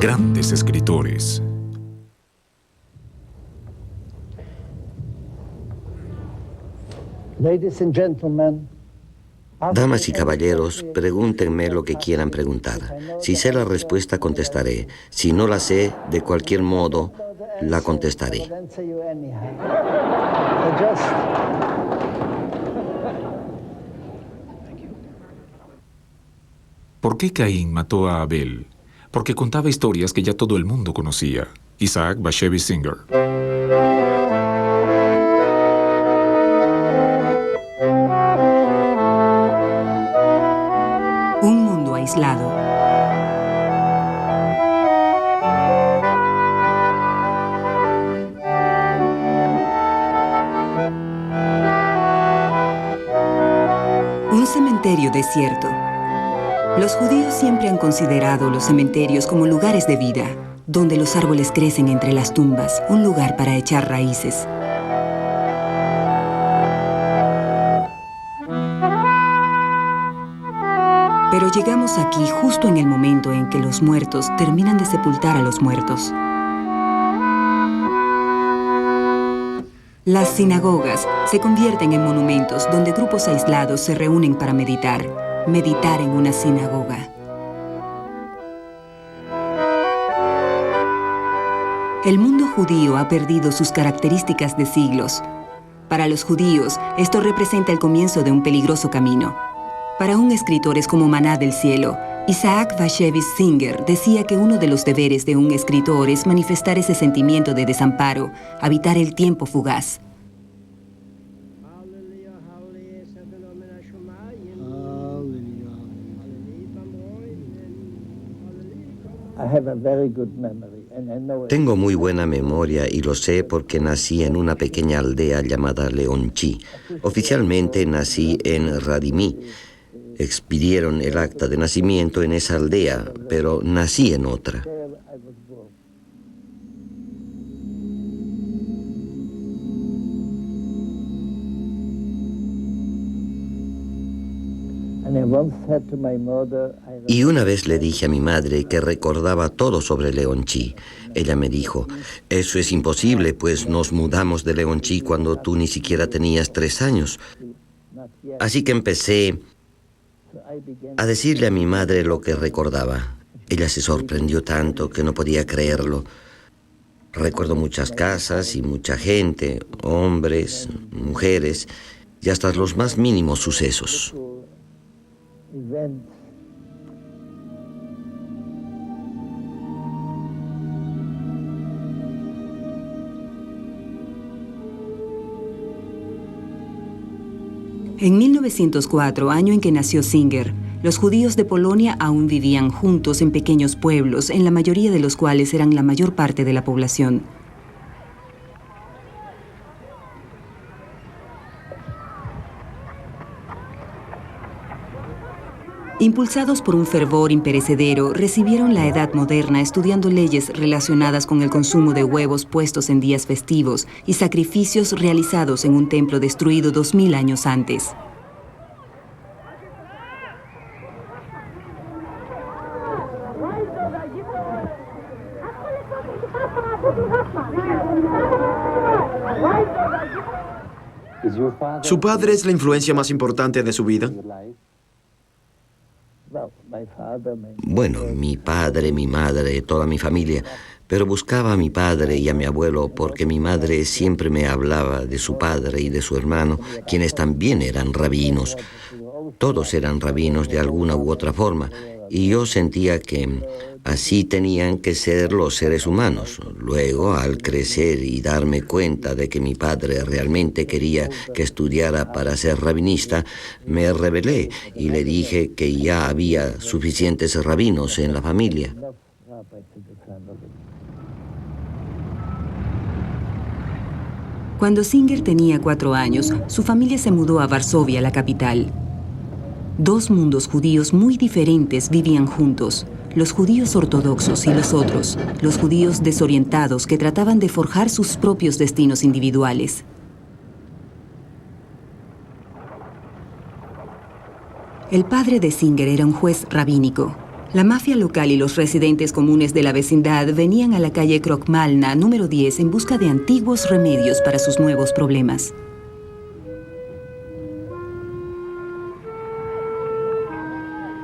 Grandes escritores. Damas y caballeros, pregúntenme lo que quieran preguntar. Si sé la respuesta, contestaré. Si no la sé, de cualquier modo, la contestaré. ¿Por qué Caín mató a Abel? Porque contaba historias que ya todo el mundo conocía. Isaac Bashevis Singer. Un mundo aislado. Un cementerio desierto. Los judíos siempre han considerado los cementerios como lugares de vida, donde los árboles crecen entre las tumbas, un lugar para echar raíces. Pero llegamos aquí justo en el momento en que los muertos terminan de sepultar a los muertos. Las sinagogas se convierten en monumentos donde grupos aislados se reúnen para meditar. Meditar en una sinagoga. El mundo judío ha perdido sus características de siglos. Para los judíos, esto representa el comienzo de un peligroso camino. Para un escritor es como maná del cielo. Isaac Bashevis Singer decía que uno de los deberes de un escritor es manifestar ese sentimiento de desamparo, habitar el tiempo fugaz. Tengo muy buena memoria y lo sé porque nací en una pequeña aldea llamada Leonchi. Oficialmente nací en Radimí. Expidieron el acta de nacimiento en esa aldea, pero nací en otra. Y una vez le dije a mi madre que recordaba todo sobre Leonchi. Ella me dijo, eso es imposible, pues nos mudamos de Leonchi cuando tú ni siquiera tenías 3 años. Así que empecé a decirle a mi madre lo que recordaba. Ella se sorprendió tanto que no podía creerlo. Recuerdo muchas casas y mucha gente, hombres, mujeres y hasta los más mínimos sucesos. En 1904, año en que nació Singer, los judíos de Polonia aún vivían juntos en pequeños pueblos, en la mayoría de los cuales eran la mayor parte de la población. Impulsados por un fervor imperecedero, recibieron la edad moderna estudiando leyes relacionadas con el consumo de huevos puestos en días festivos y sacrificios realizados en un templo destruido 2000 años antes. ¿Su padre es la influencia más importante de su vida? Bueno, mi padre, mi madre, toda mi familia, pero buscaba a mi padre y a mi abuelo porque mi madre siempre me hablaba de su padre y de su hermano, quienes también eran rabinos. Todos eran rabinos de alguna u otra forma, y yo sentía que así tenían que ser los seres humanos. Luego, al crecer y darme cuenta de que mi padre realmente quería que estudiara para ser rabinista, me rebelé y le dije que ya había suficientes rabinos en la familia. Cuando Singer tenía 4 años, su familia se mudó a Varsovia, la capital. 2 mundos judíos muy diferentes vivían juntos, los judíos ortodoxos y los otros, los judíos desorientados que trataban de forjar sus propios destinos individuales. El padre de Singer era un juez rabínico. La mafia local y los residentes comunes de la vecindad venían a la calle Krokmalna, número 10, en busca de antiguos remedios para sus nuevos problemas.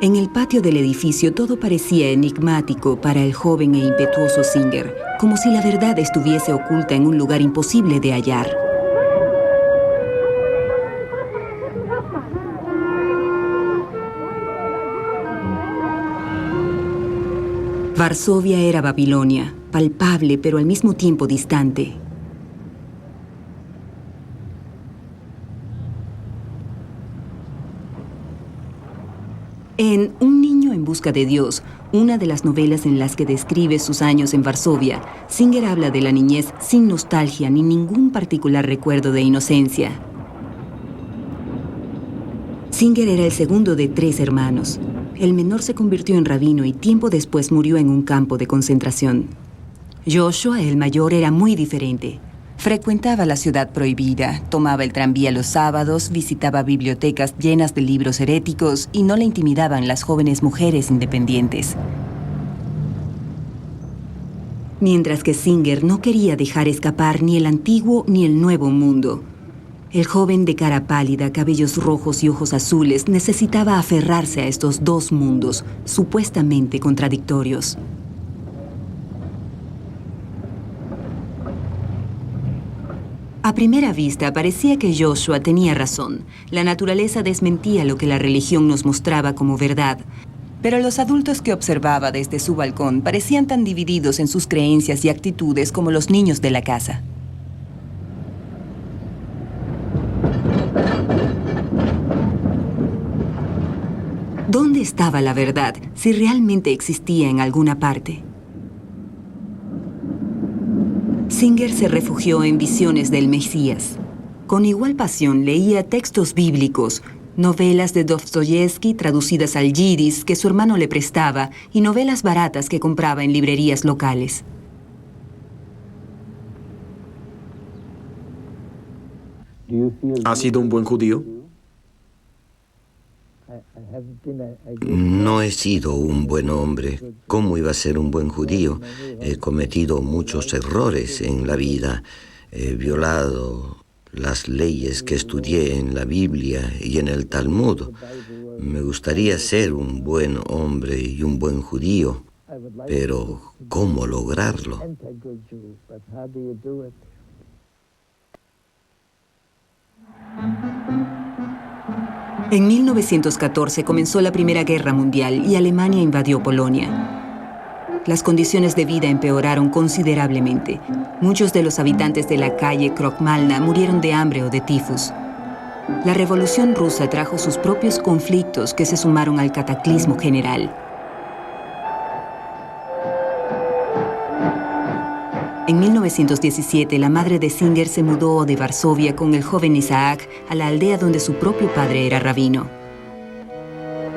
En el patio del edificio todo parecía enigmático para el joven e impetuoso Singer, como si la verdad estuviese oculta en un lugar imposible de hallar. Varsovia era Babilonia, palpable pero al mismo tiempo distante. En Un niño en busca de Dios, una de las novelas en las que describe sus años en Varsovia, Singer habla de la niñez sin nostalgia ni ningún particular recuerdo de inocencia. Singer era el segundo de 3 hermanos. El menor se convirtió en rabino y tiempo después murió en un campo de concentración. Joshua, el mayor, era muy diferente. Frecuentaba la ciudad prohibida, tomaba el tranvía los sábados, visitaba bibliotecas llenas de libros heréticos y no le intimidaban las jóvenes mujeres independientes. Mientras que Singer no quería dejar escapar ni el antiguo ni el nuevo mundo. El joven de cara pálida, cabellos rojos y ojos azules necesitaba aferrarse a estos 2 mundos, supuestamente contradictorios. A primera vista parecía que Joshua tenía razón. La naturaleza desmentía lo que la religión nos mostraba como verdad. Pero los adultos que observaba desde su balcón parecían tan divididos en sus creencias y actitudes como los niños de la casa. ¿Dónde estaba la verdad, si realmente existía en alguna parte? Singer se refugió en visiones del Mesías. Con igual pasión leía textos bíblicos, novelas de Dostoyevsky traducidas al yidis que su hermano le prestaba y novelas baratas que compraba en librerías locales. ¿Ha sido un buen judío? No he sido un buen hombre. ¿Cómo iba a ser un buen judío? He cometido muchos errores en la vida. He violado las leyes que estudié en la Biblia y en el Talmud. Me gustaría ser un buen hombre y un buen judío, pero ¿cómo lograrlo? En 1914 comenzó la Primera Guerra Mundial y Alemania invadió Polonia. Las condiciones de vida empeoraron considerablemente. Muchos de los habitantes de la calle Krokmalna murieron de hambre o de tifus. La Revolución Rusa trajo sus propios conflictos que se sumaron al cataclismo general. En 1917, la madre de Singer se mudó de Varsovia con el joven Isaac a la aldea donde su propio padre era rabino.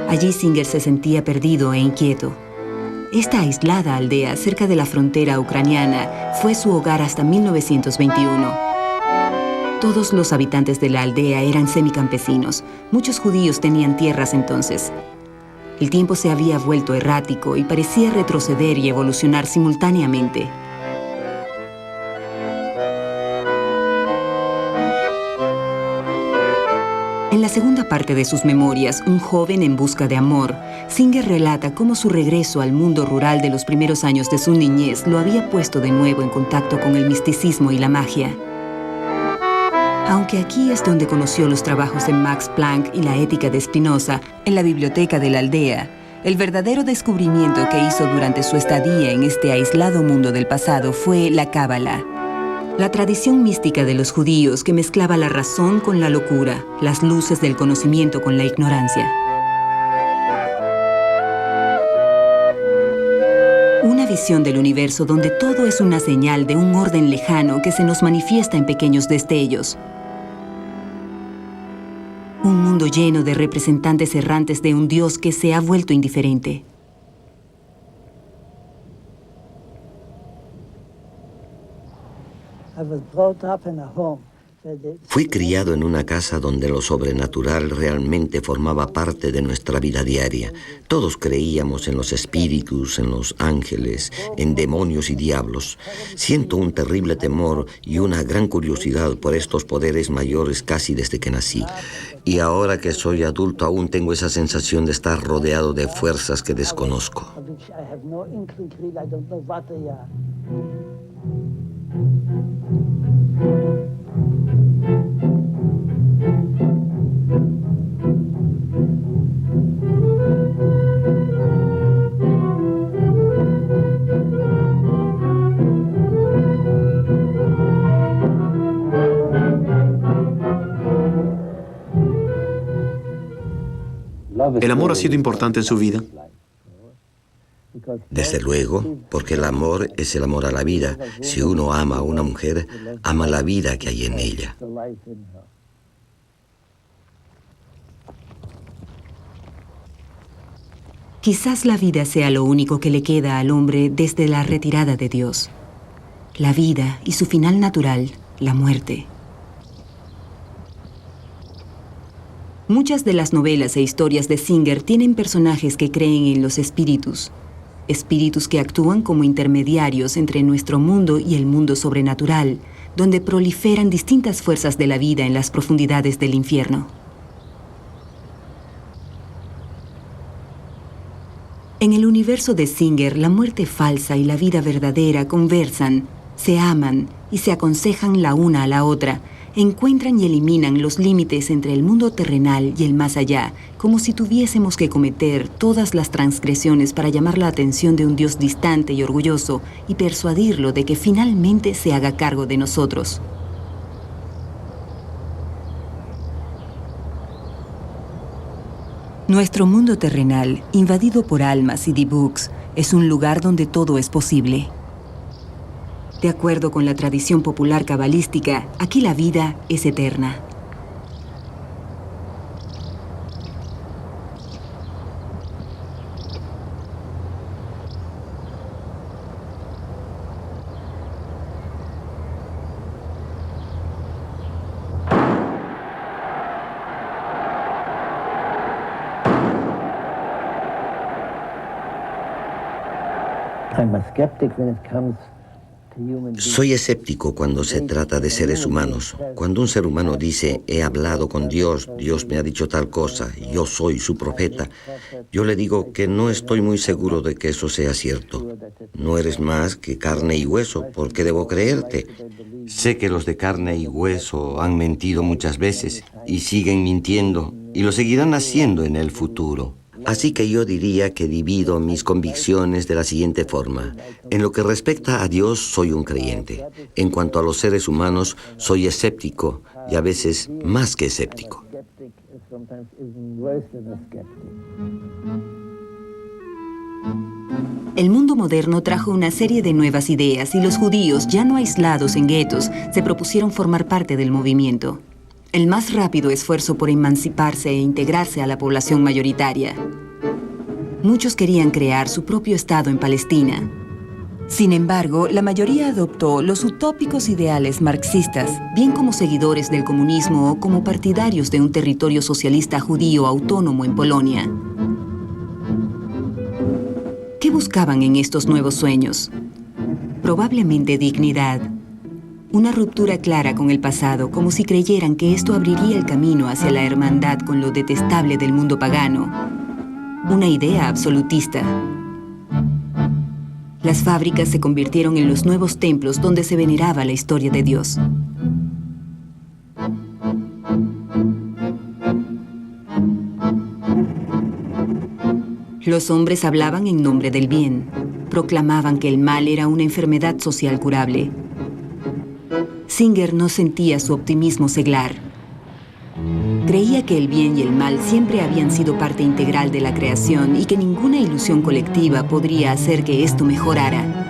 Allí Singer se sentía perdido e inquieto. Esta aislada aldea, cerca de la frontera ucraniana, fue su hogar hasta 1921. Todos los habitantes de la aldea eran semicampesinos. Muchos judíos tenían tierras entonces. El tiempo se había vuelto errático y parecía retroceder y evolucionar simultáneamente. En la segunda parte de sus memorias, Un joven en busca de amor, Singer relata cómo su regreso al mundo rural de los primeros años de su niñez lo había puesto de nuevo en contacto con el misticismo y la magia. Aunque aquí es donde conoció los trabajos de Max Planck y la ética de Spinoza, en la biblioteca de la aldea, el verdadero descubrimiento que hizo durante su estadía en este aislado mundo del pasado fue la Cábala. La tradición mística de los judíos que mezclaba la razón con la locura, las luces del conocimiento con la ignorancia. Una visión del universo donde todo es una señal de un orden lejano que se nos manifiesta en pequeños destellos. Un mundo lleno de representantes errantes de un Dios que se ha vuelto indiferente. Fui criado en una casa donde lo sobrenatural realmente formaba parte de nuestra vida diaria. Todos creíamos en los espíritus, en los ángeles, en demonios y diablos. Siento un terrible temor y una gran curiosidad por estos poderes mayores casi desde que nací. Y ahora que soy adulto aún tengo esa sensación de estar rodeado de fuerzas que desconozco. ¿El amor ha sido importante en su vida? Desde luego, porque el amor es el amor a la vida. Si uno ama a una mujer, ama la vida que hay en ella. Quizás la vida sea lo único que le queda al hombre desde la retirada de Dios. La vida y su final natural, la muerte. Muchas de las novelas e historias de Singer tienen personajes que creen en los espíritus. Espíritus que actúan como intermediarios entre nuestro mundo y el mundo sobrenatural, donde proliferan distintas fuerzas de la vida en las profundidades del infierno. En el universo de Singer, la muerte falsa y la vida verdadera conversan, se aman y se aconsejan la una a la otra, encuentran y eliminan los límites entre el mundo terrenal y el más allá, como si tuviésemos que cometer todas las transgresiones para llamar la atención de un Dios distante y orgulloso y persuadirlo de que finalmente se haga cargo de nosotros. Nuestro mundo terrenal, invadido por almas y dibuks, es un lugar donde todo es posible. De acuerdo con la tradición popular cabalística, aquí la vida es eterna. Soy escéptico cuando se trata de seres humanos. Cuando un ser humano dice, he hablado con Dios, Dios me ha dicho tal cosa, yo soy su profeta, yo le digo que no estoy muy seguro de que eso sea cierto. No eres más que carne y hueso, ¿por qué debo creerte? Sé que los de carne y hueso han mentido muchas veces y siguen mintiendo y lo seguirán haciendo en el futuro. Así que yo diría que divido mis convicciones de la siguiente forma. En lo que respecta a Dios, soy un creyente. En cuanto a los seres humanos, soy escéptico y a veces más que escéptico. El mundo moderno trajo una serie de nuevas ideas y los judíos, ya no aislados en guetos, se propusieron formar parte del movimiento. El más rápido esfuerzo por emanciparse e integrarse a la población mayoritaria. Muchos querían crear su propio Estado en Palestina. Sin embargo, la mayoría adoptó los utópicos ideales marxistas, bien como seguidores del comunismo o como partidarios de un territorio socialista judío autónomo en Polonia. ¿Qué buscaban en estos nuevos sueños? Probablemente dignidad. Una ruptura clara con el pasado, como si creyeran que esto abriría el camino hacia la hermandad con lo detestable del mundo pagano. Una idea absolutista. Las fábricas se convirtieron en los nuevos templos donde se veneraba la historia de Dios. Los hombres hablaban en nombre del bien. Proclamaban que el mal era una enfermedad social curable. Singer no sentía su optimismo seglar. Creía que el bien y el mal siempre habían sido parte integral de la creación y que ninguna ilusión colectiva podría hacer que esto mejorara.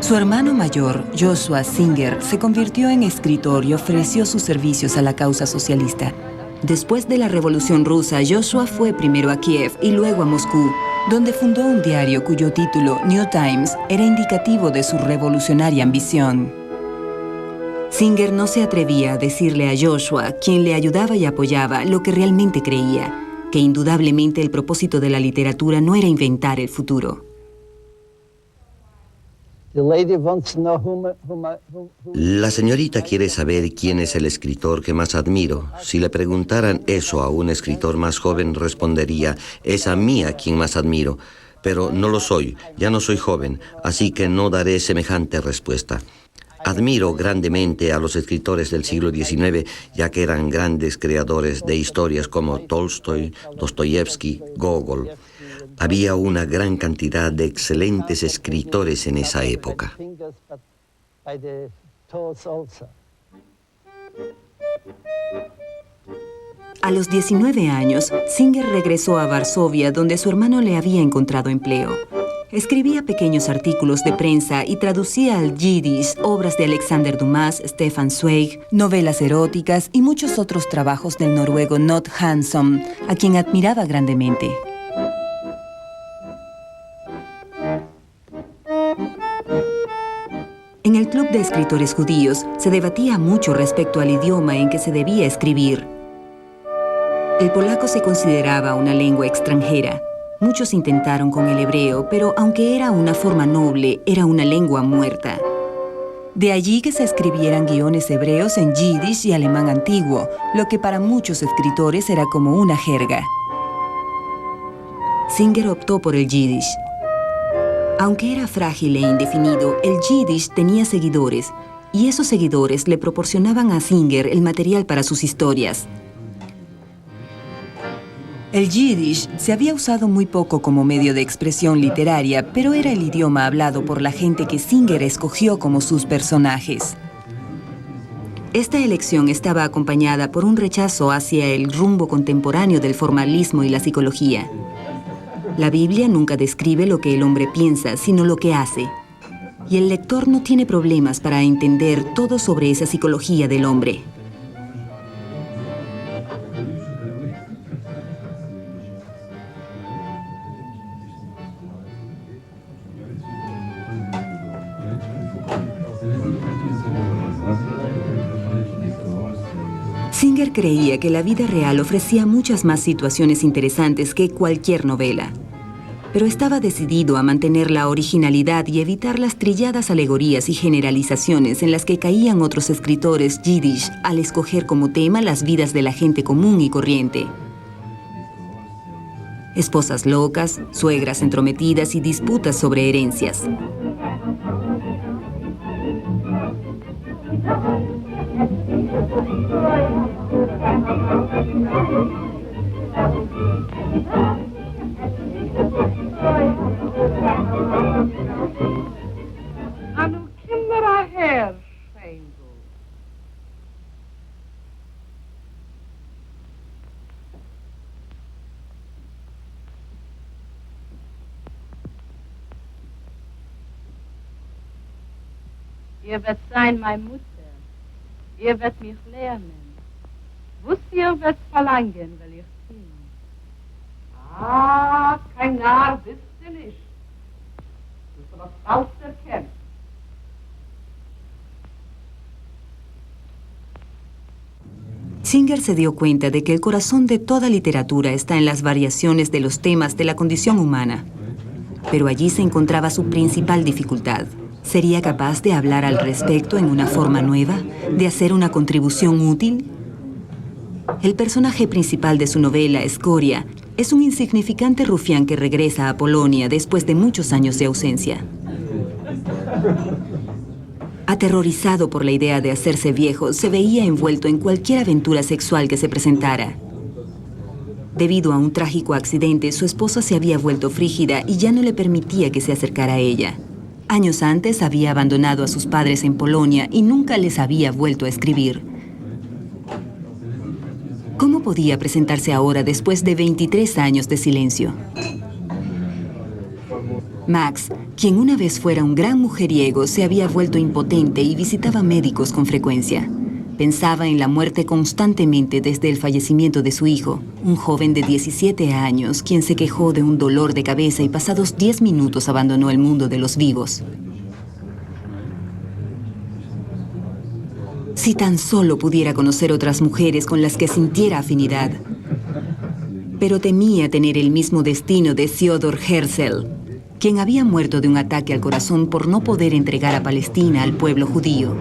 Su hermano mayor, Joshua Singer, se convirtió en escritor y ofreció sus servicios a la causa socialista. Después de la Revolución Rusa, Joshua fue primero a Kiev y luego a Moscú, donde fundó un diario cuyo título, New Times, era indicativo de su revolucionaria ambición. Singer no se atrevía a decirle a Joshua, quien le ayudaba y apoyaba, lo que realmente creía, que indudablemente el propósito de la literatura no era inventar el futuro. La señorita quiere saber quién es el escritor que más admiro. Si le preguntaran eso a un escritor más joven, respondería, es a mí a quien más admiro. Pero no lo soy, ya no soy joven, así que no daré semejante respuesta. Admiro grandemente a los escritores del siglo XIX, ya que eran grandes creadores de historias como Tolstoy, Dostoyevsky, Gogol. Había una gran cantidad de excelentes escritores en esa época. A los 19 años, Singer regresó a Varsovia, donde su hermano le había encontrado empleo. Escribía pequeños artículos de prensa y traducía al yiddish obras de Alexander Dumas, Stefan Zweig, novelas eróticas y muchos otros trabajos del noruego Knut Hamsun, a quien admiraba grandemente. En el Club de Escritores Judíos se debatía mucho respecto al idioma en que se debía escribir. El polaco se consideraba una lengua extranjera. Muchos intentaron con el hebreo, pero aunque era una forma noble, era una lengua muerta. De allí que se escribieran guiones hebreos en yiddish y alemán antiguo, lo que para muchos escritores era como una jerga. Singer optó por el yiddish. Aunque era frágil e indefinido, el yiddish tenía seguidores, y esos seguidores le proporcionaban a Singer el material para sus historias. El yiddish se había usado muy poco como medio de expresión literaria, pero era el idioma hablado por la gente que Singer escogió como sus personajes. Esta elección estaba acompañada por un rechazo hacia el rumbo contemporáneo del formalismo y la psicología. La Biblia nunca describe lo que el hombre piensa, sino lo que hace. Y el lector no tiene problemas para entender todo sobre esa psicología del hombre. Singer creía que la vida real ofrecía muchas más situaciones interesantes que cualquier novela. Pero estaba decidido a mantener la originalidad y evitar las trilladas alegorías y generalizaciones en las que caían otros escritores yiddish al escoger como tema las vidas de la gente común y corriente. Esposas locas, suegras entrometidas y disputas sobre herencias. Ihr werdet sein, meine Mutter. Ihr werdet mich lernen. Was ihr werdet verlangen, will ich singen. Ah, kein Narr bist du nicht. Du sollst was falsch erkennen. Singer se dio cuenta de que el corazón de toda literatura está en las variaciones de los temas de la condición humana. Pero allí se encontraba su principal dificultad. ¿Sería capaz de hablar al respecto en una forma nueva? ¿De hacer una contribución útil? El personaje principal de su novela, Escoria, es un insignificante rufián que regresa a Polonia después de muchos años de ausencia. Aterrorizado por la idea de hacerse viejo, se veía envuelto en cualquier aventura sexual que se presentara. Debido a un trágico accidente, su esposa se había vuelto frígida y ya no le permitía que se acercara a ella. Años antes había abandonado a sus padres en Polonia y nunca les había vuelto a escribir. ¿Cómo podía presentarse ahora después de 23 años de silencio? Max, quien una vez fuera un gran mujeriego, se había vuelto impotente y visitaba médicos con frecuencia. Pensaba en la muerte constantemente desde el fallecimiento de su hijo, un joven de 17 años, quien se quejó de un dolor de cabeza y pasados 10 minutos abandonó el mundo de los vivos. Si tan solo pudiera conocer otras mujeres con las que sintiera afinidad. Pero temía tener el mismo destino de Theodor Herzl, quien había muerto de un ataque al corazón por no poder entregar a Palestina al pueblo judío.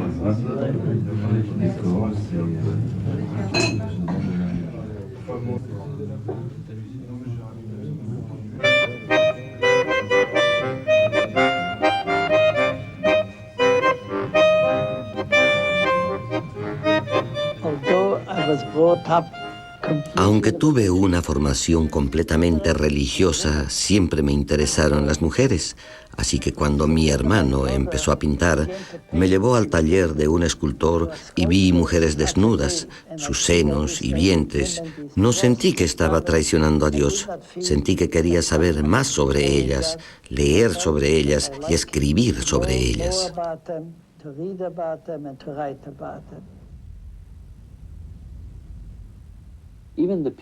Aunque tuve una formación completamente religiosa, siempre me interesaron las mujeres. Así que cuando mi hermano empezó a pintar, me llevó al taller de un escultor y vi mujeres desnudas, sus senos y vientres. No sentí que estaba traicionando a Dios. Sentí que quería saber más sobre ellas, leer sobre ellas y escribir sobre ellas.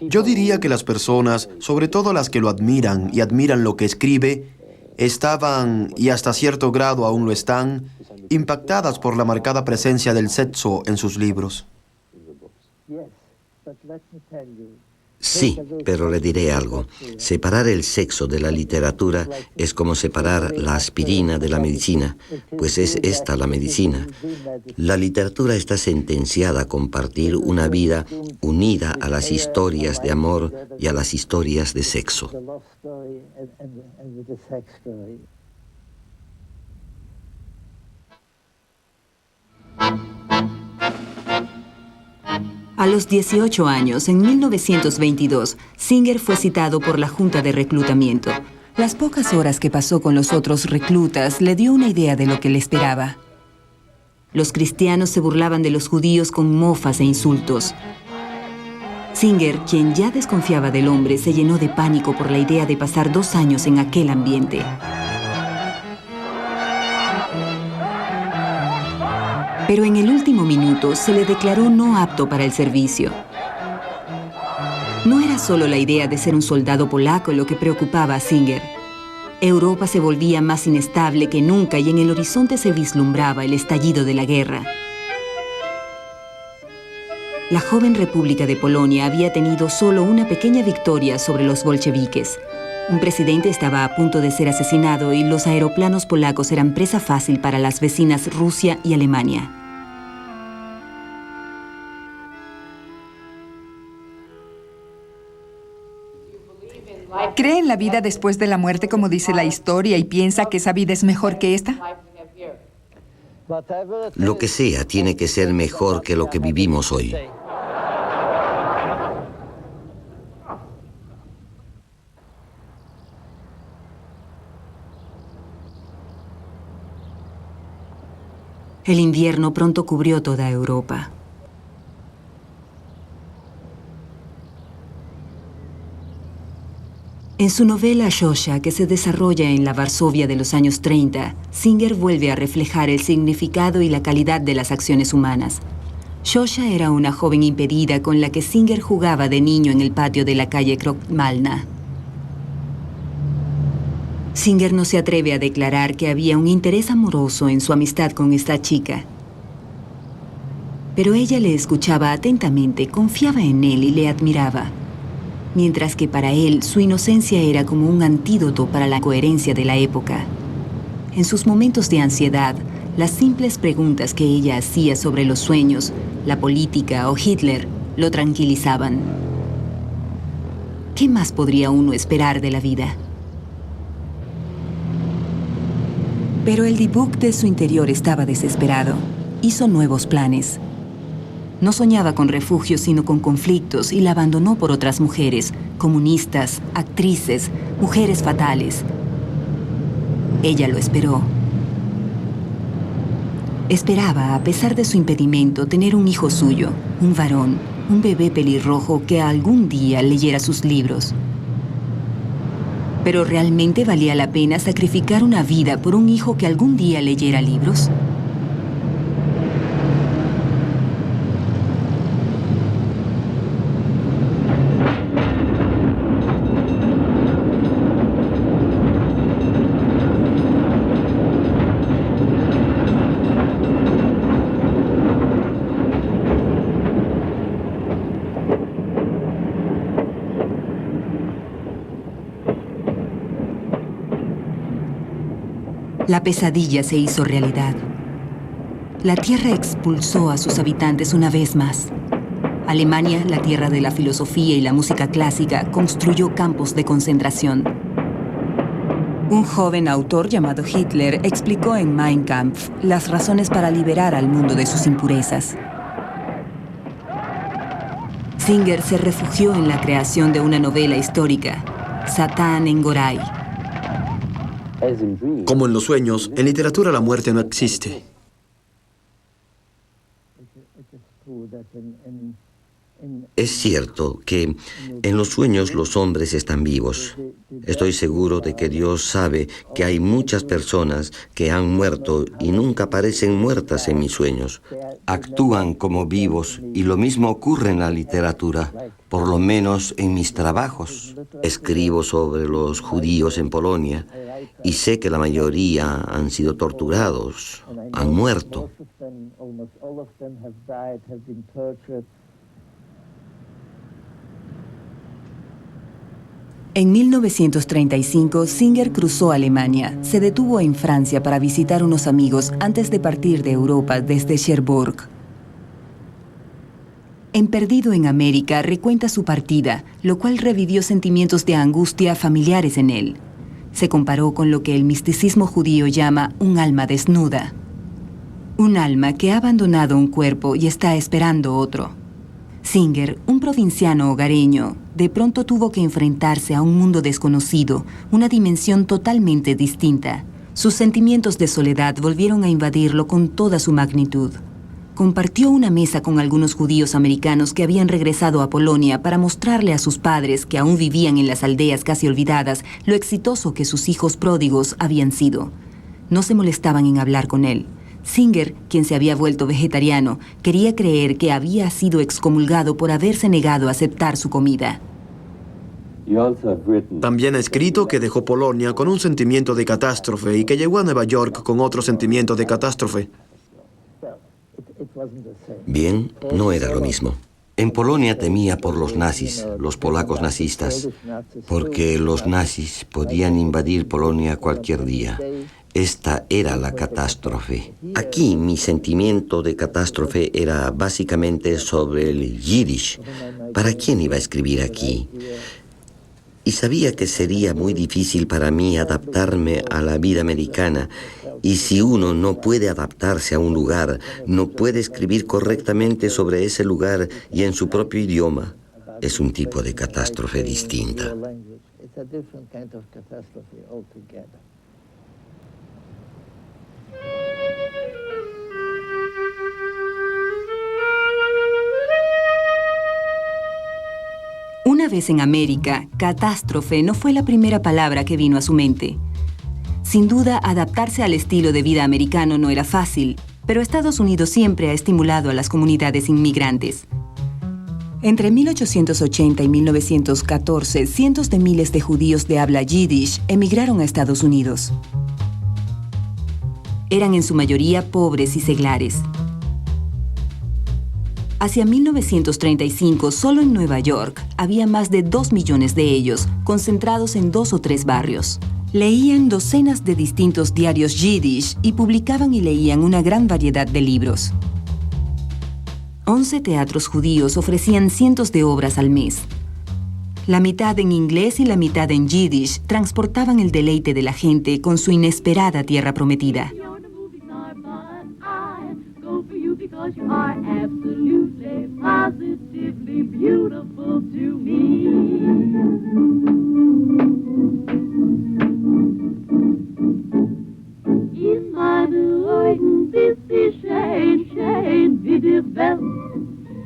Yo diría que las personas, sobre todo las que lo admiran y admiran lo que escribe, estaban, y hasta cierto grado aún lo están, impactadas por la marcada presencia del sexo en sus libros. Sí, pero le diré algo. Separar el sexo de la literatura es como separar la aspirina de la medicina, pues es esta la medicina. La literatura está sentenciada a compartir una vida unida a las historias de amor y a las historias de sexo. A los 18 años, en 1922, Singer fue citado por la Junta de Reclutamiento. Las pocas horas que pasó con los otros reclutas le dio una idea de lo que le esperaba. Los cristianos se burlaban de los judíos con mofas e insultos. Singer, quien ya desconfiaba del hombre, se llenó de pánico por la idea de pasar 2 años en aquel ambiente. Pero en el último minuto se le declaró no apto para el servicio. No era solo la idea de ser un soldado polaco lo que preocupaba a Singer. Europa se volvía más inestable que nunca y en el horizonte se vislumbraba el estallido de la guerra. La joven República de Polonia había tenido solo una pequeña victoria sobre los bolcheviques. Un presidente estaba a punto de ser asesinado y los aeroplanos polacos eran presa fácil para las vecinas Rusia y Alemania. ¿Cree en la vida después de la muerte como dice la historia y piensa que esa vida es mejor que esta? Lo que sea tiene que ser mejor que lo que vivimos hoy. El invierno pronto cubrió toda Europa. En su novela Zosia, que se desarrolla en la Varsovia de los años 30, Singer vuelve a reflejar el significado y la calidad de las acciones humanas. Zosia era una joven impedida con la que Singer jugaba de niño en el patio de la calle Krokmalna. Singer no se atreve a declarar que había un interés amoroso en su amistad con esta chica. Pero ella le escuchaba atentamente, confiaba en él y le admiraba. Mientras que para él su inocencia era como un antídoto para la coherencia de la época. En sus momentos de ansiedad, las simples preguntas que ella hacía sobre los sueños, la política o Hitler lo tranquilizaban. ¿Qué más podría uno esperar de la vida? Pero el Dibuk de su interior estaba desesperado. Hizo nuevos planes. No soñaba con refugio, sino con conflictos, y la abandonó por otras mujeres, comunistas, actrices, mujeres fatales. Ella lo esperó. Esperaba, a pesar de su impedimento, tener un hijo suyo, un varón, un bebé pelirrojo que algún día leyera sus libros. ¿Pero realmente valía la pena sacrificar una vida por un hijo que algún día leyera libros? La pesadilla se hizo realidad. La Tierra expulsó a sus habitantes una vez más. Alemania, la tierra de la filosofía y la música clásica, construyó campos de concentración. Un joven autor llamado Hitler explicó en Mein Kampf las razones para liberar al mundo de sus impurezas. Singer se refugió en la creación de una novela histórica, Satán en Goray. Como en los sueños, en literatura la muerte no existe. Es cierto que en los sueños los hombres están vivos. Estoy seguro de que Dios sabe que hay muchas personas que han muerto y nunca parecen muertas en mis sueños. Actúan como vivos y lo mismo ocurre en la literatura, por lo menos en mis trabajos. Escribo sobre los judíos en Polonia y sé que la mayoría han sido torturados, han muerto. En 1935, Singer cruzó Alemania. Se detuvo en Francia para visitar unos amigos antes de partir de Europa desde Cherbourg. En Perdido en América recuenta su partida, lo cual revivió sentimientos de angustia familiares en él. Se comparó con lo que el misticismo judío llama un alma desnuda. Un alma que ha abandonado un cuerpo y está esperando otro. Singer, un provinciano hogareño, de pronto tuvo que enfrentarse a un mundo desconocido, una dimensión totalmente distinta. Sus sentimientos de soledad volvieron a invadirlo con toda su magnitud. Compartió una mesa con algunos judíos americanos que habían regresado a Polonia para mostrarle a sus padres, que aún vivían en las aldeas casi olvidadas, lo exitoso que sus hijos pródigos habían sido. No se molestaban en hablar con él. Singer, quien se había vuelto vegetariano, quería creer que había sido excomulgado por haberse negado a aceptar su comida. También ha escrito que dejó Polonia con un sentimiento de catástrofe y que llegó a Nueva York con otro sentimiento de catástrofe. Bien, no era lo mismo. En Polonia temía por los nazis, los polacos nazistas, porque los nazis podían invadir Polonia cualquier día. Esta era la catástrofe. Aquí mi sentimiento de catástrofe era básicamente sobre el yiddish. ¿Para quién iba a escribir aquí? Y sabía que sería muy difícil para mí adaptarme a la vida americana. Y si uno no puede adaptarse a un lugar, no puede escribir correctamente sobre ese lugar y en su propio idioma, es un tipo de catástrofe distinta. Una vez en América, catástrofe no fue la primera palabra que vino a su mente. Sin duda, adaptarse al estilo de vida americano no era fácil, pero Estados Unidos siempre ha estimulado a las comunidades inmigrantes. Entre 1880 y 1914, cientos de miles de judíos de habla yiddish emigraron a Estados Unidos. Eran en su mayoría pobres y seglares. Hacia 1935, solo en Nueva York, había más de 2 millones de ellos, concentrados en 2 o 3 barrios. Leían docenas de distintos diarios yiddish y publicaban y leían una gran variedad de libros. 11 teatros judíos ofrecían cientos de obras al mes. La mitad en inglés y la mitad en yiddish transportaban el deleite de la gente con su inesperada tierra prometida. You are absolutely beautiful to me. In meine Augen bist du schön, schön wie die Welt.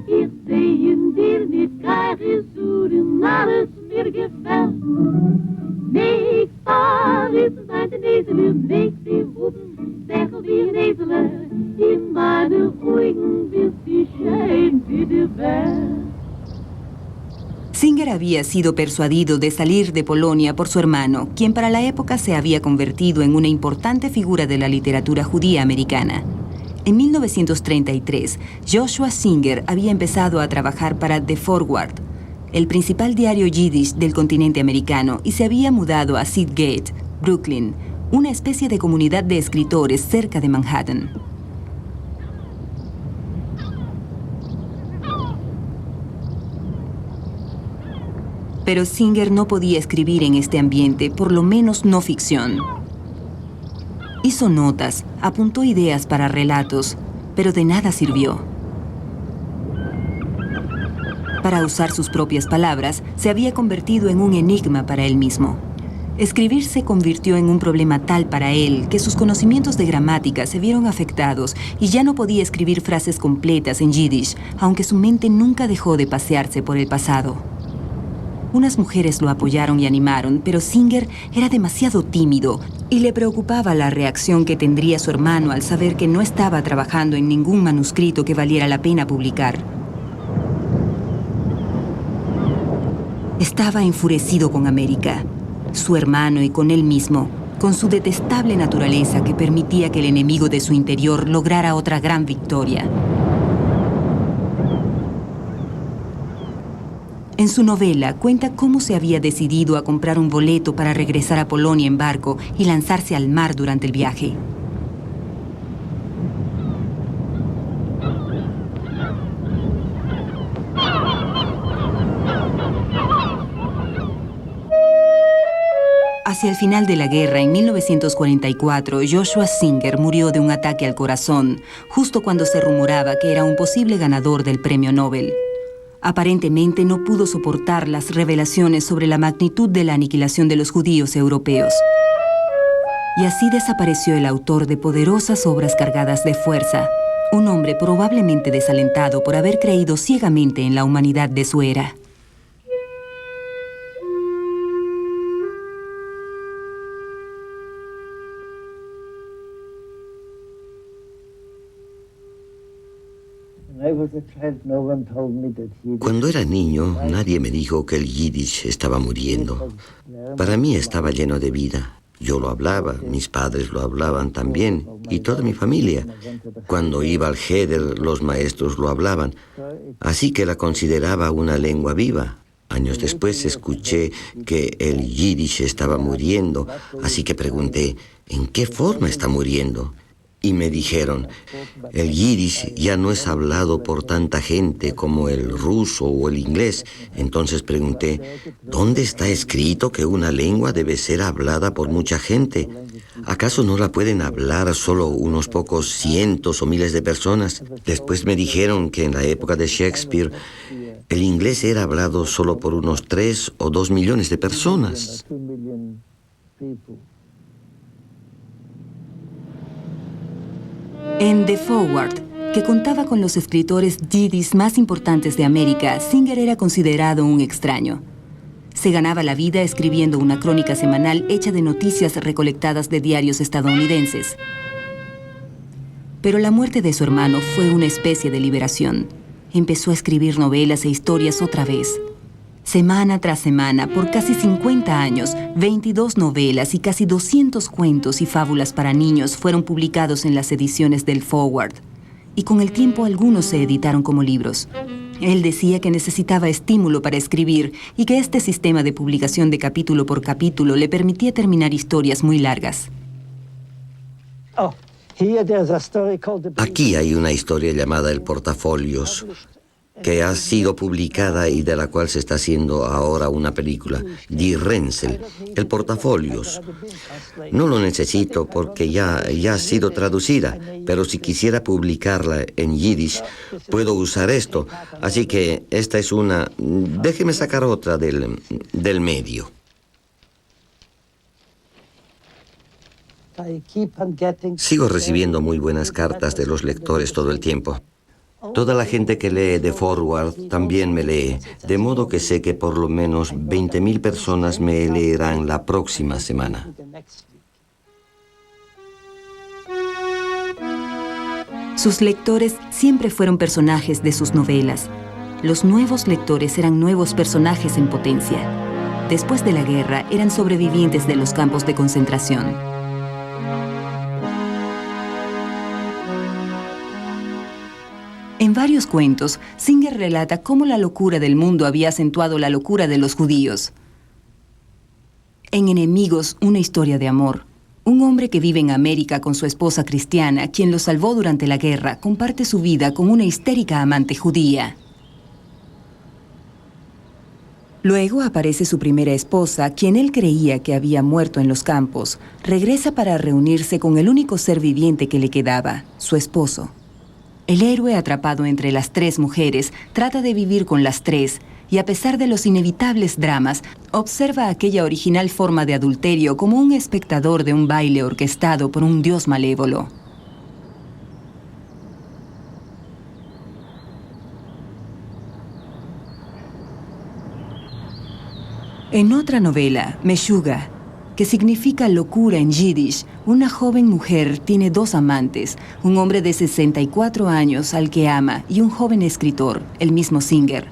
Ich seh in dir nicht keine Suren, alles mir gefällt. Niks daar is uit de nezelen, niks die woeden, zegel wie een ezelen. In meine Augen bist du schön wie die Welt. Singer había sido persuadido de salir de Polonia por su hermano, quien para la época se había convertido en una importante figura de la literatura judía americana. En 1933, Joshua Singer había empezado a trabajar para The Forward, el principal diario yiddish del continente americano, y se había mudado a Seagate, Brooklyn, una especie de comunidad de escritores cerca de Manhattan. Pero Singer no podía escribir en este ambiente, por lo menos no ficción. Hizo notas, apuntó ideas para relatos, pero de nada sirvió. Para usar sus propias palabras, se había convertido en un enigma para él mismo. Escribir se convirtió en un problema tal para él que sus conocimientos de gramática se vieron afectados y ya no podía escribir frases completas en yiddish, aunque su mente nunca dejó de pasearse por el pasado. Unas mujeres lo apoyaron y animaron, pero Singer era demasiado tímido y le preocupaba la reacción que tendría su hermano al saber que no estaba trabajando en ningún manuscrito que valiera la pena publicar. Estaba enfurecido con América, su hermano y con él mismo, con su detestable naturaleza que permitía que el enemigo de su interior lograra otra gran victoria. En su novela cuenta cómo se había decidido a comprar un boleto para regresar a Polonia en barco y lanzarse al mar durante el viaje. Hacia el final de la guerra, en 1944, Joshua Singer murió de un ataque al corazón, justo cuando se rumoraba que era un posible ganador del premio Nobel. Aparentemente no pudo soportar las revelaciones sobre la magnitud de la aniquilación de los judíos europeos. Y así desapareció el autor de poderosas obras cargadas de fuerza, un hombre probablemente desalentado por haber creído ciegamente en la humanidad de su era. Cuando era niño, nadie me dijo que el yiddish estaba muriendo. Para mí estaba lleno de vida. Yo lo hablaba, mis padres lo hablaban también, y toda mi familia. Cuando iba al Heder, los maestros lo hablaban, así que la consideraba una lengua viva. Años después escuché que el yiddish estaba muriendo, así que pregunté, ¿en qué forma está muriendo? Y me dijeron, el yiddish ya no es hablado por tanta gente como el ruso o el inglés. Entonces pregunté, ¿dónde está escrito que una lengua debe ser hablada por mucha gente? ¿Acaso no la pueden hablar solo unos pocos cientos o miles de personas? Después me dijeron que en la época de Shakespeare, el inglés era hablado solo por unos 3 o 2 millones de personas. En The Forward, que contaba con los escritores yiddish más importantes de América, Singer era considerado un extraño. Se ganaba la vida escribiendo una crónica semanal hecha de noticias recolectadas de diarios estadounidenses. Pero la muerte de su hermano fue una especie de liberación. Empezó a escribir novelas e historias otra vez. Semana tras semana, por casi 50 años, 22 novelas y casi 200 cuentos y fábulas para niños fueron publicados en las ediciones del Forward. Y con el tiempo algunos se editaron como libros. Él decía que necesitaba estímulo para escribir y que este sistema de publicación de capítulo por capítulo le permitía terminar historias muy largas. Aquí hay una historia llamada El Portafolios. que ha sido publicada y de la cual se está haciendo ahora una película, Die Rensel, el portafolios. No lo necesito porque ya ha sido traducida, pero si quisiera publicarla en yiddish, puedo usar esto. Así que esta es una... Déjeme sacar otra del medio. Sigo recibiendo muy buenas cartas de los lectores todo el tiempo. Toda la gente que lee The Forward también me lee, de modo que sé que por lo menos 20.000 personas me leerán la próxima semana. Sus lectores siempre fueron personajes de sus novelas. Los nuevos lectores eran nuevos personajes en potencia. Después de la guerra, eran sobrevivientes de los campos de concentración. En varios cuentos, Singer relata cómo la locura del mundo había acentuado la locura de los judíos. En Enemigos, una historia de amor, un hombre que vive en América con su esposa cristiana, quien lo salvó durante la guerra, comparte su vida con una histérica amante judía. Luego aparece su primera esposa, quien él creía que había muerto en los campos. Regresa para reunirse con el único ser viviente que le quedaba, su esposo. El héroe, atrapado entre las tres mujeres, trata de vivir con las tres y, a pesar de los inevitables dramas, observa aquella original forma de adulterio como un espectador de un baile orquestado por un dios malévolo. En otra novela, Meshuga, que significa locura en yiddish, una joven mujer tiene dos amantes, un hombre de 64 años al que ama y un joven escritor, el mismo Singer.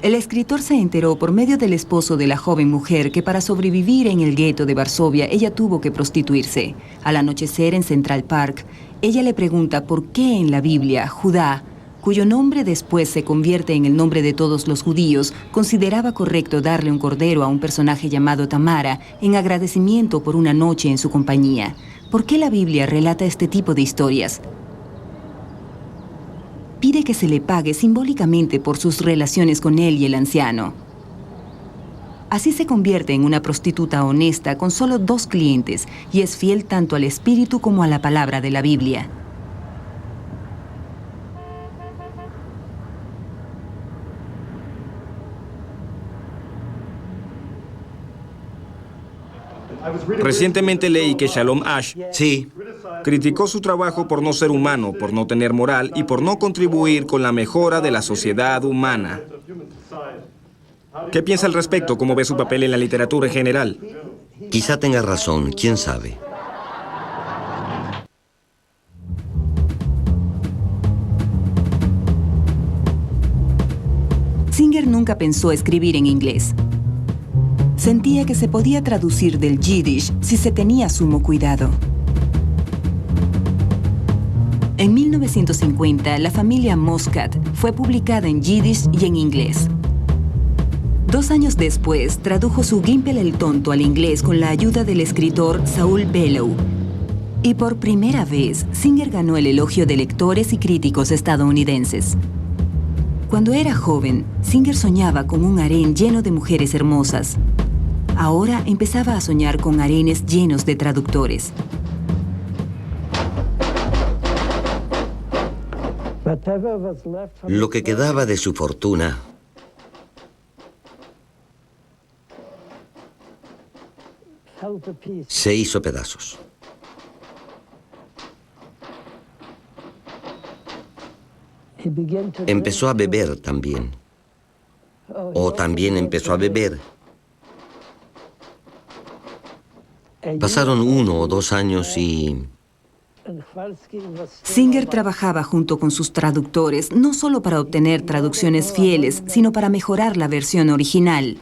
El escritor se enteró por medio del esposo de la joven mujer que para sobrevivir en el gueto de Varsovia ella tuvo que prostituirse. Al anochecer en Central Park, ella le pregunta por qué en la Biblia Judá, cuyo nombre después se convierte en el nombre de todos los judíos, consideraba correcto darle un cordero a un personaje llamado Tamara en agradecimiento por una noche en su compañía. ¿Por qué la Biblia relata este tipo de historias? Pide que se le pague simbólicamente por sus relaciones con él y el anciano. Así se convierte en una prostituta honesta con solo 2 clientes y es fiel tanto al espíritu como a la palabra de la Biblia. Recientemente leí que Shalom Ash Sí, criticó su trabajo por no ser humano, por no tener moral y por no contribuir con la mejora de la sociedad humana. ¿Qué piensa al respecto? ¿Cómo ve su papel en la literatura en general? quizá tenga razón, quién sabe. Singer nunca pensó escribir en inglés. Sentía que se podía traducir del yiddish si se tenía sumo cuidado. En 1950, la familia Muscat fue publicada en yiddish y en inglés. 2 años después, tradujo su Gimpel el Tonto al inglés con la ayuda del escritor Saul Bellow. Y por primera vez, Singer ganó el elogio de lectores y críticos estadounidenses. Cuando era joven, Singer soñaba con un harén lleno de mujeres hermosas. Ahora empezaba a soñar con harenes llenos de traductores. Lo que quedaba de su fortuna se hizo pedazos. Empezó a beber también. O también empezó a beber. Pasaron 1 o 2 años y... Singer trabajaba junto con sus traductores, no solo para obtener traducciones fieles, sino para mejorar la versión original.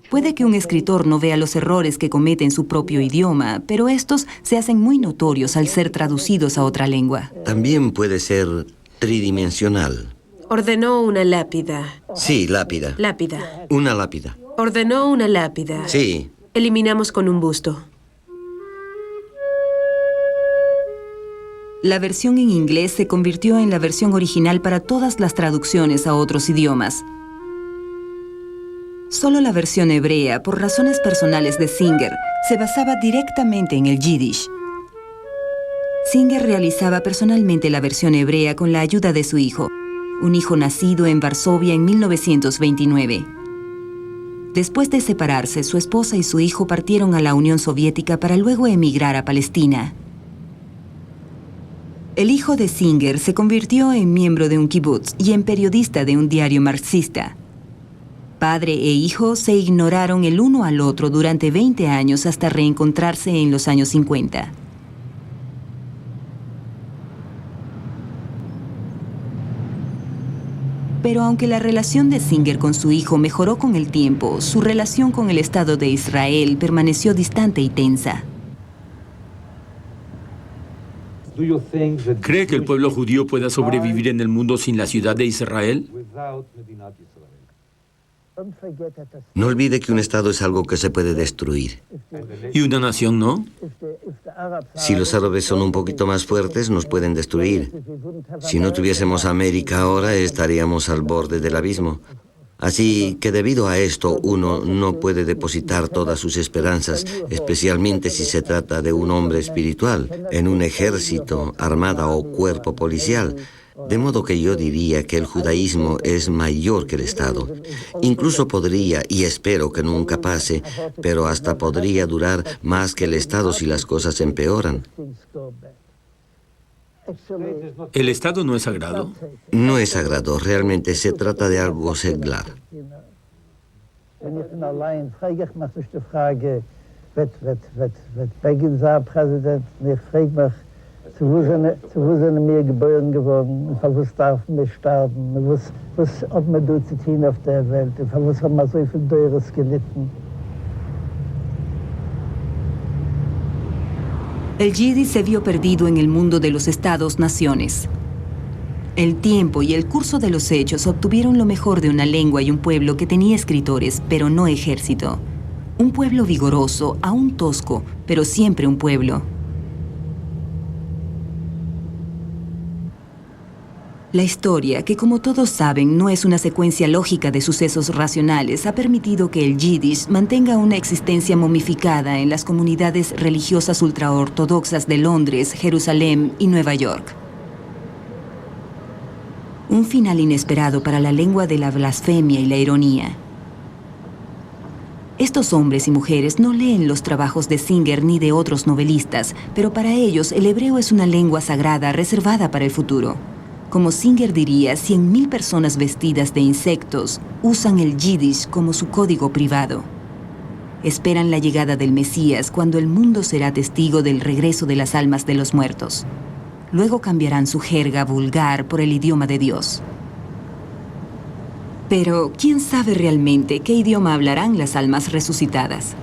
Puede que un escritor no vea los errores que comete en su propio idioma, pero estos se hacen muy notorios al ser traducidos a otra lengua. También puede ser tridimensional. Ordenó una lápida. Sí, lápida. Lápida. Una lápida. Ordenó una lápida. Sí. Eliminamos con un busto. La versión en inglés se convirtió en la versión original para todas las traducciones a otros idiomas. Solo la versión hebrea, por razones personales de Singer, se basaba directamente en el Yiddish. Singer realizaba personalmente la versión hebrea con la ayuda de su hijo, un hijo nacido en Varsovia en 1929. Después de separarse, su esposa y su hijo partieron a la Unión Soviética para luego emigrar a Palestina. El hijo de Singer se convirtió en miembro de un kibutz y en periodista de un diario marxista. Padre e hijo se ignoraron el uno al otro durante 20 años hasta reencontrarse en los años 50. Pero aunque la relación de Singer con su hijo mejoró con el tiempo, su relación con el Estado de Israel permaneció distante y tensa. ¿Cree que el pueblo judío pueda sobrevivir en el mundo sin la ciudad de Israel? No olvide que un Estado es algo que se puede destruir. ¿Y una nación no? Si los árabes son un poquito más fuertes, nos pueden destruir. Si no tuviésemos América ahora, estaríamos al borde del abismo. Así que debido a esto, uno no puede depositar todas sus esperanzas, especialmente si se trata de un hombre espiritual, en un ejército, armada o cuerpo policial. De modo que yo diría que el judaísmo es mayor que el Estado. Incluso podría, y espero que nunca pase, pero hasta podría durar más que el Estado si las cosas empeoran. ¿El Estado no es sagrado? No es sagrado, realmente se trata de algo seglar. Zu wo sind wir geboren geworden, von was darf wir sterben, was hat man da zu tun auf der Welt, von was haben wir so viel Teures gelitten. El Yiddish se vio perdido en el mundo de los estados-naciones. El tiempo y el curso de los hechos obtuvieron lo mejor de una lengua y un pueblo que tenía escritores, pero no ejército. Un pueblo vigoroso, aún tosco, pero siempre un pueblo. La historia, que como todos saben no es una secuencia lógica de sucesos racionales, ha permitido que el Yiddish mantenga una existencia momificada en las comunidades religiosas ultraortodoxas de Londres, Jerusalén y Nueva York. Un final inesperado para la lengua de la blasfemia y la ironía. Estos hombres y mujeres no leen los trabajos de Singer ni de otros novelistas, pero para ellos el hebreo es una lengua sagrada reservada para el futuro. Como Singer diría, 100.000 personas vestidas de insectos usan el Yiddish como su código privado. Esperan la llegada del Mesías cuando el mundo será testigo del regreso de las almas de los muertos. Luego cambiarán su jerga vulgar por el idioma de Dios. Pero, ¿quién sabe realmente qué idioma hablarán las almas resucitadas?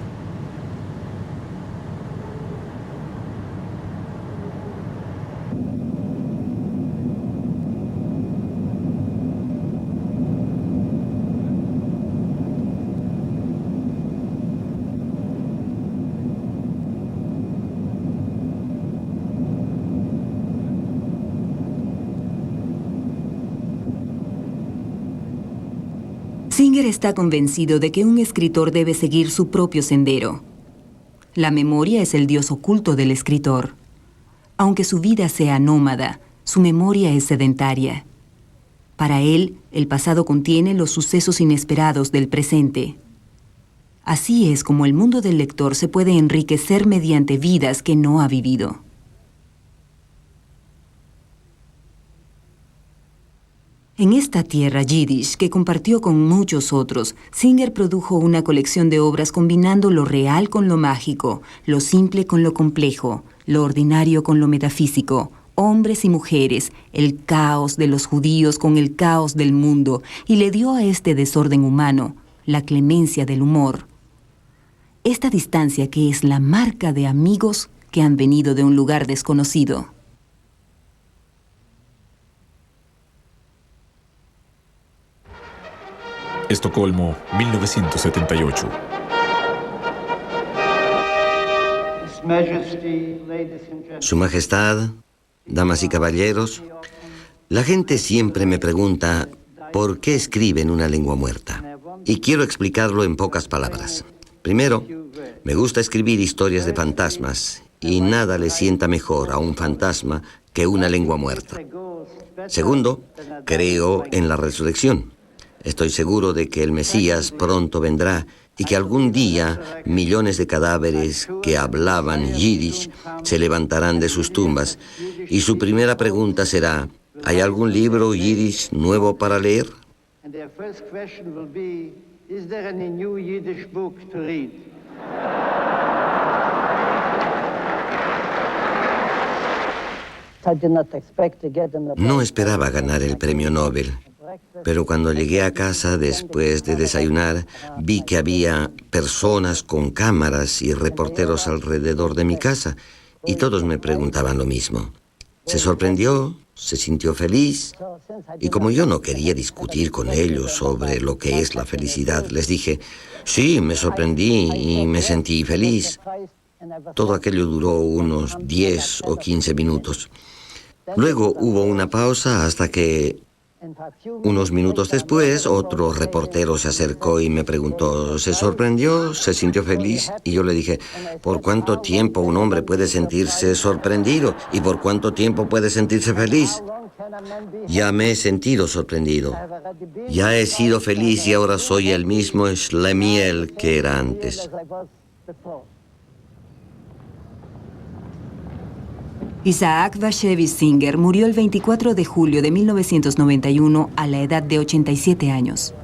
Singer está convencido de que un escritor debe seguir su propio sendero. La memoria es el dios oculto del escritor. Aunque su vida sea nómada, su memoria es sedentaria. Para él, el pasado contiene los sucesos inesperados del presente. Así es como el mundo del lector se puede enriquecer mediante vidas que no ha vivido. En esta tierra yiddish, que compartió con muchos otros, Singer produjo una colección de obras combinando lo real con lo mágico, lo simple con lo complejo, lo ordinario con lo metafísico, hombres y mujeres, el caos de los judíos con el caos del mundo, y le dio a este desorden humano la clemencia del humor. Esta distancia que es la marca de amigos que han venido de un lugar desconocido. Estocolmo, 1978. Su Majestad, damas y caballeros, la gente siempre me pregunta por qué escribe en una lengua muerta. Y quiero explicarlo en pocas palabras. Primero, me gusta escribir historias de fantasmas y nada le sienta mejor a un fantasma que una lengua muerta. Segundo, creo en la resurrección. Estoy seguro de que el Mesías pronto vendrá y que algún día millones de cadáveres que hablaban yiddish se levantarán de sus tumbas y su primera pregunta será: ¿hay algún libro yiddish nuevo para leer? No esperaba ganar el premio Nobel, pero cuando llegué a casa después de desayunar, vi que había personas con cámaras y reporteros alrededor de mi casa, y todos me preguntaban lo mismo. ¿Se sorprendió? ¿Se sintió feliz? Y como yo no quería discutir con ellos sobre lo que es la felicidad, les dije: sí, me sorprendí y me sentí feliz. Todo aquello duró unos 10 o 15 minutos. Luego hubo una pausa hasta que, unos minutos después, otro reportero se acercó y me preguntó: ¿se sorprendió? ¿Se sintió feliz? Y yo le dije: ¿por cuánto tiempo un hombre puede sentirse sorprendido? ¿Y por cuánto tiempo puede sentirse feliz? Ya me he sentido sorprendido. Ya he sido feliz y ahora soy el mismo Schlemiel que era antes. Isaac Bashevis Singer murió el 24 de julio de 1991 a la edad de 87 años.